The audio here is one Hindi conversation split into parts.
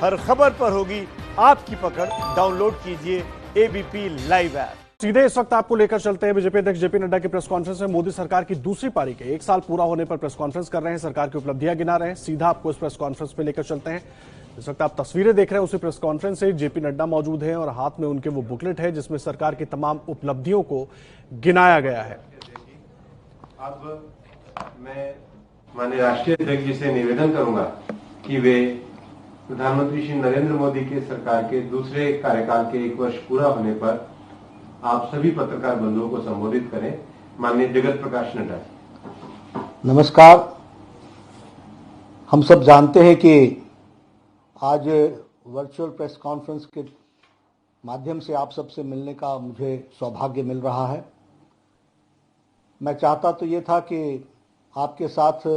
हर खबर पर होगी आपकी पकड़। डाउनलोड कीजिए एबीपी लाइव ऐप। सीधे इस वक्त आपको लेकर चलते हैं बीजेपी अध्यक्ष जेपी नड्डा की प्रेस कॉन्फ्रेंस में। मोदी सरकार की दूसरी पारी के 1 साल पूरा होने पर प्रेस कॉन्फ्रेंस कर रहे हैं, सरकार की उपलब्धियां गिना रहे हैं। सीधा आपको इस प्रेस कॉन्फ्रेंस पे लेकर चलते हैं। इस वक्त आप तस्वीरें देख रहे हैं उसी प्रेस कॉन्फ्रेंस से। जेपी नड्डा मौजूद हैं और हाथ में उनके वो बुकलेट है जिसमें सरकार की तमाम उपलब्धियों को गिनाया गया है। अब मैं माननीय राष्ट्रीय अध्यक्ष जी से निवेदन करूंगा कि वे प्रधानमंत्री श्री नरेंद्र मोदी के सरकार के दूसरे कार्यकाल के 1 वर्ष पूरा होने पर आप सभी पत्रकार बंधुओं को संबोधित करें। माननीय जगत प्रकाश नड्डा जी। नमस्कार। हम सब जानते हैं कि आज वर्चुअल प्रेस कॉन्फ्रेंस के माध्यम से आप सबसे मिलने का मुझे सौभाग्य मिल रहा है। मैं चाहता तो ये था कि आपके साथ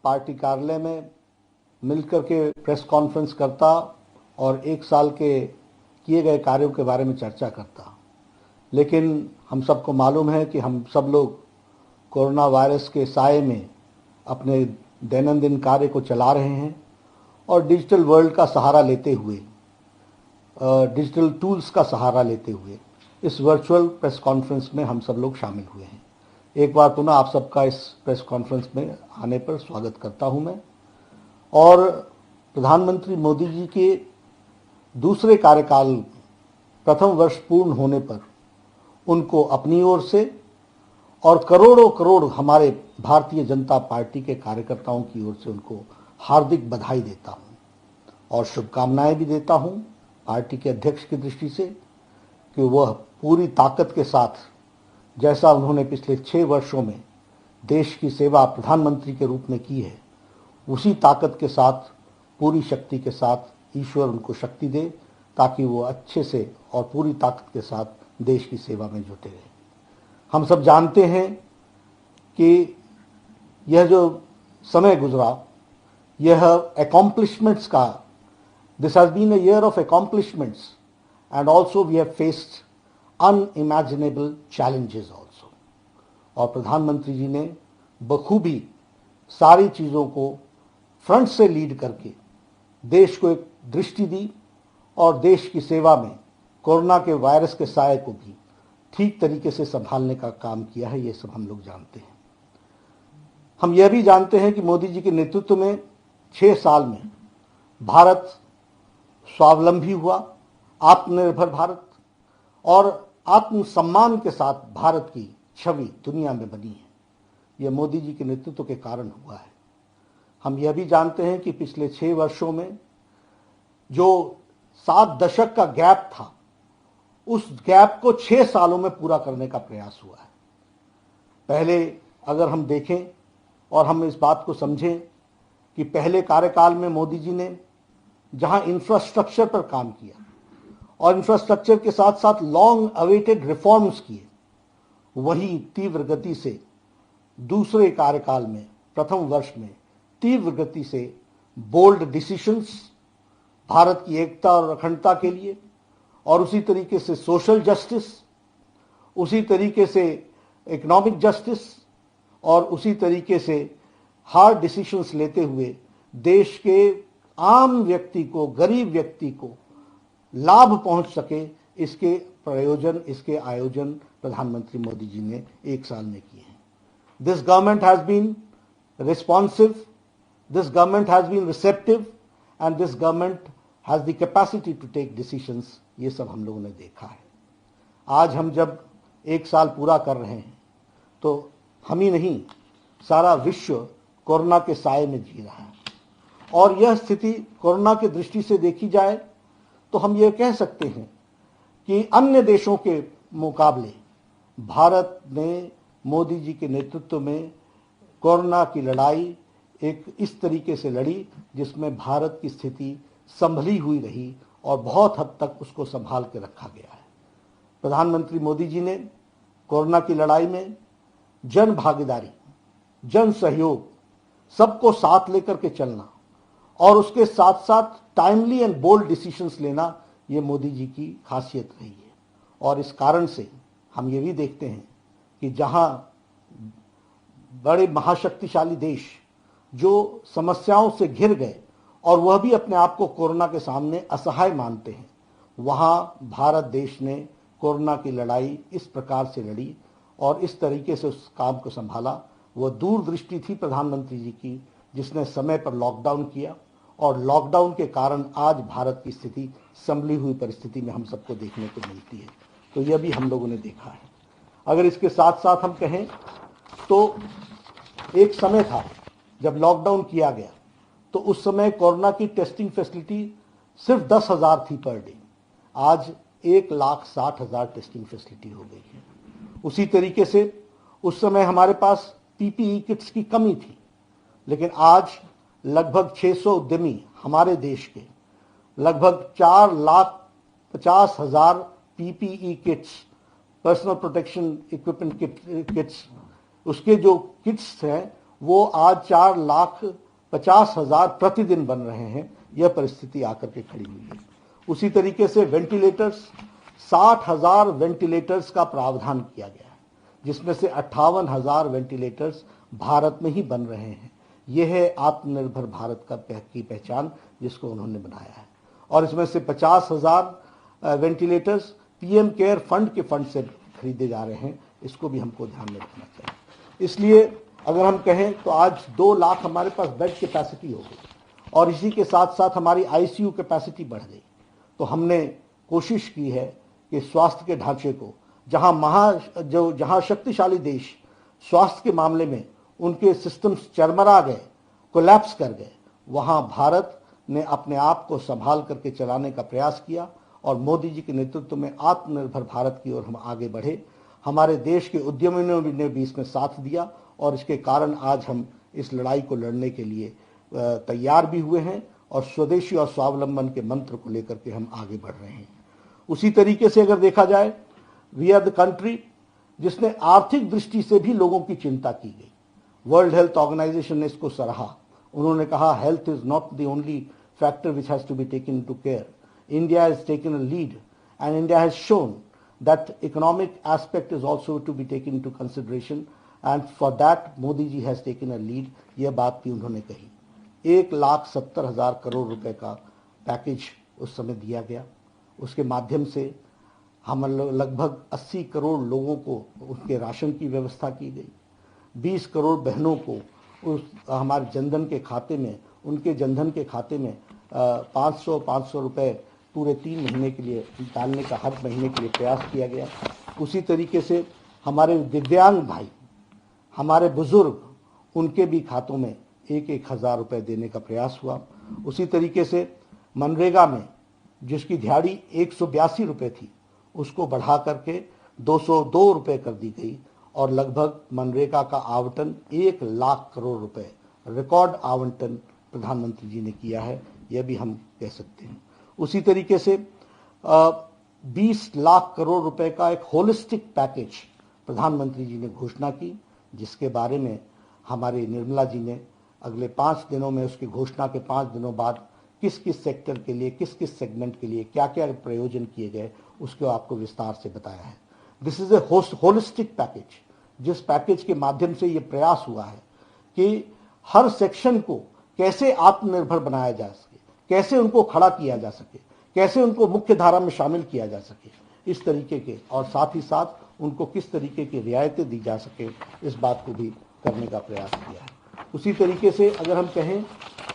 पार्टी कार्यालय में मिलकर के प्रेस कॉन्फ्रेंस करता और 1 साल के किए गए कार्यों के बारे में चर्चा करता, लेकिन हम सबको मालूम है कि हम सब लोग कोरोना वायरस के साए में अपने दैनंदिन कार्य को चला रहे हैं और डिजिटल वर्ल्ड का सहारा लेते हुए, डिजिटल टूल्स का सहारा लेते हुए इस वर्चुअल प्रेस कॉन्फ्रेंस में हम सब लोग शामिल हुए हैं। एक बार पुनः आप सबका इस प्रेस कॉन्फ्रेंस में आने पर स्वागत करता हूं मैं। और प्रधानमंत्री मोदी जी के दूसरे कार्यकाल प्रथम वर्ष पूर्ण होने पर उनको अपनी ओर से और करोड़ों करोड़ हमारे भारतीय जनता पार्टी के कार्यकर्ताओं की ओर से उनको हार्दिक बधाई देता हूं और शुभकामनाएं भी देता हूं पार्टी के अध्यक्ष की दृष्टि से कि वह पूरी ताकत के साथ, जैसा उन्होंने पिछले 6 वर्षों में देश की सेवा प्रधानमंत्री के रूप में की है, उसी ताकत के साथ, पूरी शक्ति के साथ ईश्वर उनको शक्ति दे ताकि वो अच्छे से और पूरी ताकत के साथ देश की सेवा में जुटे रहें। हम सब जानते हैं कि यह जो समय गुजरा, यह अकॉम्प्लिशमेंट्स का, this has been a year of accomplishments and also we have faced unimaginable challenges also. और प्रधानमंत्री जी ने बखूबी सारी चीज़ों को फ्रंट से लीड करके देश को एक दृष्टि दी और देश की सेवा में कोरोना के वायरस के साए को भी ठीक तरीके से संभालने का काम किया है। ये सब हम लोग जानते हैं। हम यह भी जानते हैं कि मोदी जी के नेतृत्व में 6 साल में भारत स्वावलंबी हुआ, आत्मनिर्भर भारत, और आत्मसम्मान के साथ भारत की छवि दुनिया में बनी है। यह मोदी जी के नेतृत्व के कारण हुआ है। हम यह भी जानते हैं कि पिछले 6 वर्षों में जो 7 दशक का गैप था, उस गैप को 6 सालों में पूरा करने का प्रयास हुआ है। पहले अगर हम देखें और हम इस बात को समझें कि पहले कार्यकाल में मोदी जी ने जहां इंफ्रास्ट्रक्चर पर काम किया और इंफ्रास्ट्रक्चर के साथ साथ लॉन्ग अवेटेड रिफॉर्म्स किए, वही तीव्र गति से दूसरे कार्यकाल में प्रथम वर्ष में तीव्र गति से बोल्ड डिसीजंस भारत की एकता और अखंडता के लिए, और उसी तरीके से सोशल जस्टिस, उसी तरीके से इकोनॉमिक जस्टिस, और उसी तरीके से हार्ड डिसीजंस लेते हुए देश के आम व्यक्ति को, गरीब व्यक्ति को लाभ पहुंच सके, इसके प्रयोजन, इसके आयोजन प्रधानमंत्री मोदी जी ने 1 साल में किए हैं। This government has been responsive, this government has been receptive and this government has the capacity to take decisions. ये सब हम लोगों ने देखा है। आज हम जब 1 साल पूरा कर रहे हैं तो हम ही नहीं, सारा विश्व कोरोना के साए में जी रहा है। और यह स्थिति कोरोना की दृष्टि से देखी जाए तो हम ये कह सकते हैं कि अन्य देशों के मुकाबले भारत ने मोदी जी के नेतृत्व में कोरोना की लड़ाई एक इस तरीके से लड़ी जिसमें भारत की स्थिति संभली हुई रही और बहुत हद तक उसको संभाल के रखा गया है। प्रधानमंत्री मोदी जी ने कोरोना की लड़ाई में जन भागीदारी, जन सहयोग, सबको साथ लेकर के चलना और उसके साथ साथ टाइमली एंड बोल्ड डिसीजंस लेना, ये मोदी जी की खासियत रही है। और इस कारण से हम ये भी देखते हैं कि जहां बड़े महाशक्तिशाली देश जो समस्याओं से घिर गए और वह भी अपने आप को कोरोना के सामने असहाय मानते हैं, वहां भारत देश ने कोरोना की लड़ाई इस प्रकार से लड़ी और इस तरीके से उस काम को संभाला। वह दूरदृष्टि थी प्रधानमंत्री जी की, जिसने समय पर लॉकडाउन किया और लॉकडाउन के कारण आज भारत की स्थिति संभली हुई परिस्थिति में हम सबको देखने को मिलती है। तो यह भी हम लोगों ने देखा है। अगर इसके साथ साथ हम कहें तो एक समय था जब लॉकडाउन किया गया तो उस समय कोरोना की टेस्टिंग फैसिलिटी सिर्फ 10,000 थी पर डे, आज 1,60,000 टेस्टिंग फैसिलिटी हो गई है। उसी तरीके से उस समय हमारे पास पीपीई किट्स की कमी थी, लेकिन आज लगभग 600 उद्यमी हमारे देश के लगभग 4,50,000 PPE kits, personal protection equipment kits, उसके जो किट्स हैं वो आज 4,50,000 प्रतिदिन बन रहे हैं। यह परिस्थिति आकर के खड़ी हुई है। उसी तरीके से वेंटिलेटर्स, 60,000 वेंटिलेटर्स का प्रावधान किया गया है, जिसमें से 58,000 वेंटिलेटर्स भारत में ही बन रहे हैं। यह है आत्मनिर्भर भारत की पहचान जिसको उन्होंने बनाया है। और इसमें से 50,000 वेंटिलेटर्स पीएम केयर फंड के फंड से खरीदे जा रहे हैं। इसको भी हमको ध्यान में रखना चाहिए। इसलिए अगर हम कहें तो आज 2 लाख हमारे पास बेड कैपेसिटी हो गई और इसी के साथ साथ हमारी आईसीयू कैपेसिटी बढ़ गई। तो हमने कोशिश की है कि स्वास्थ्य के ढांचे को, जहां शक्तिशाली देश स्वास्थ्य के मामले में उनके सिस्टम्स चरमरा गए, कोलैप्स कर गए, वहां भारत ने अपने आप को संभाल करके चलाने का प्रयास किया और मोदी जी के नेतृत्व में आत्मनिर्भर भारत की ओर हम आगे बढ़े। हमारे देश के उद्यमियों ने भी इसमें साथ दिया और इसके कारण आज हम इस लड़ाई को लड़ने के लिए तैयार भी हुए हैं और स्वदेशी और स्वावलंबन के मंत्र को लेकर के हम आगे बढ़ रहे हैं। उसी तरीके से अगर देखा जाए, वी आर द कंट्री जिसने आर्थिक दृष्टि से भी लोगों की चिंता की गई। वर्ल्ड हेल्थ ऑर्गेनाइजेशन ने इसको सराहा। उन्होंने कहा health is not the only factor which has to be taken into care. India has taken a lead and India has shown that economic aspect is also to be taken into consideration and for that Modi ji has taken a lead. यह बात भी उन्होंने कही। 1,70,000 करोड़ रुपए का पैकेज उस समय दिया गया। उसके माध्यम से हम लगभग 80 करोड़ लोगों को उनके राशन की व्यवस्था की गई। 20 करोड़ बहनों को हमारे जनधन के खाते में, उनके जनधन के खाते में 500 रुपए पूरे 3 महीने के लिए डालने का हर महीने के लिए प्रयास किया गया। उसी तरीके से हमारे दिव्यांग भाई, हमारे बुजुर्ग, उनके भी खातों में 1,000 रुपए देने का प्रयास हुआ। उसी तरीके से मनरेगा में जिसकी दिहाड़ी 182 रुपए थी, उसको बढ़ा करके 202 रुपए कर दी गई और लगभग मनरेगा का आवंटन 1 लाख करोड़ रुपए, रिकॉर्ड आवंटन प्रधानमंत्री जी ने किया है, यह भी हम कह सकते हैं। उसी तरीके से 20 लाख करोड़ रुपए का एक होलिस्टिक पैकेज प्रधानमंत्री जी ने घोषणा की, जिसके बारे में हमारी निर्मला जी ने अगले 5 दिनों में, उसकी घोषणा के 5 दिनों बाद किस किस सेक्टर के लिए, किस किस सेगमेंट के लिए क्या क्या प्रयोजन किए गए, उसको आपको विस्तार से बताया है। This is a holistic package, जिस पैकेज के माध्यम से ये प्रयास हुआ है कि हर सेक्शन को कैसे आत्मनिर्भर बनाया जा सके, कैसे उनको खड़ा किया जा सके, कैसे उनको मुख्य धारा में शामिल किया जा सके, इस तरीके के, और साथ ही साथ उनको किस तरीके की रियायतें दी जा सके, इस बात को भी करने का प्रयास किया है। उसी तरीके से अगर हम कहें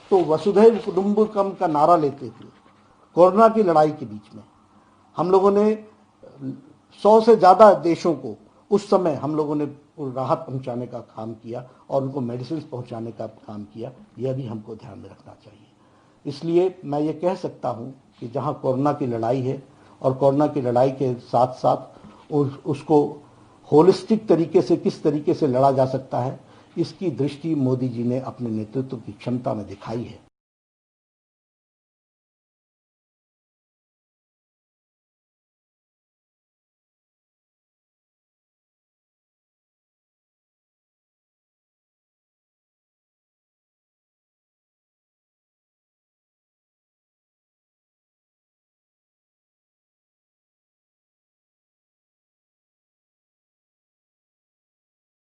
तो वसुधैव कुटुंबकम का नारा लेते हुए कोरोना की लड़ाई के बीच में हम लोगों ने 100 से ज़्यादा देशों को उस समय हम लोगों ने राहत पहुंचाने का काम किया और उनको मेडिसिन पहुंचाने का काम किया। यह भी हमको ध्यान में रखना चाहिए। इसलिए मैं ये कह सकता हूं कि जहां कोरोना की लड़ाई है और कोरोना की लड़ाई के साथ साथ उसको होलिस्टिक तरीके से किस तरीके से लड़ा जा सकता है, इसकी दृष्टि मोदी जी ने अपने नेतृत्व की क्षमता में दिखाई है।